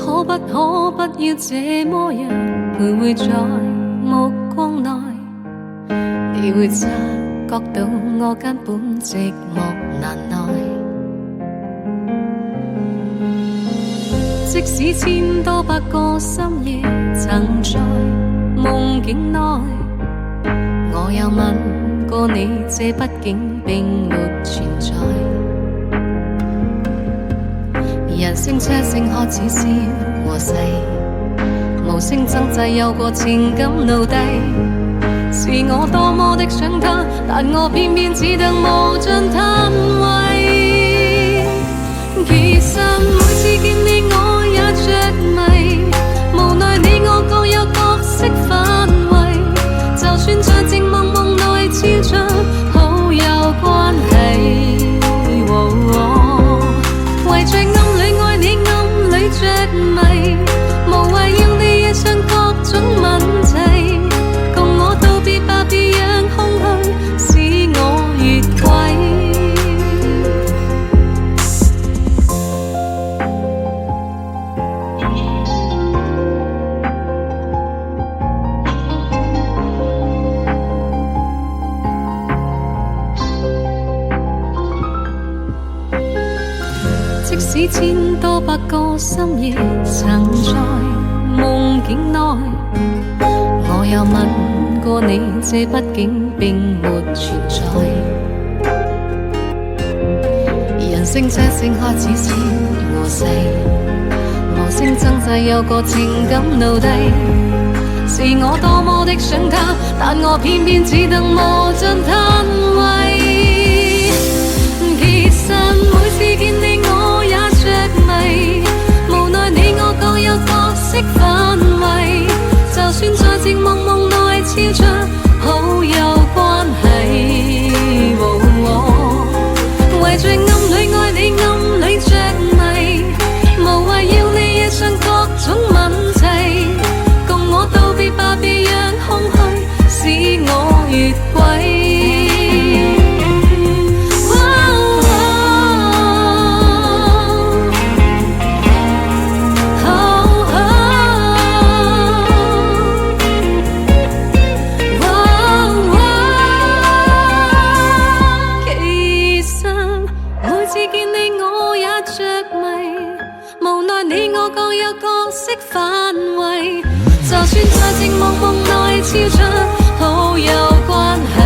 可不要這麼樣徘徊在目光內？你會察覺到我根本寂寞難耐。即使千多百個深夜曾在夢境內，我有問過你，這畢竟並沒存在。人聲車聲開始消和逝，無聲掙扎有過情感奴隸。是我多麼的想他，但我偏偏只得無盡嘆謂。其實每次見你我也着迷，無奈你我各有角色範圍，就算在靜夢夢內悄着好有關係。為在暗裏愛你暗裏着迷，無謂要你惹上各種問題，共我道別吧，別讓空虛使我越軌。即使千多百個深夜曾在夢境內，我有問過你，這畢竟並沒存在。人聲車聲開始消和逝，無聲掙扎有個情感奴隸。是我多麼的想他，但我偏偏只得無盡嘆謂。其實每次見你我也着迷，無奈你我各有角色範圍，就算在靜夢夢內悄着好有關係。為在暗裏愛你暗裏着迷，無謂要你惹上各種問題，共我道別吧，別讓空虛使我越軌。範圍，就算在靜夢夢內悄着好有關係。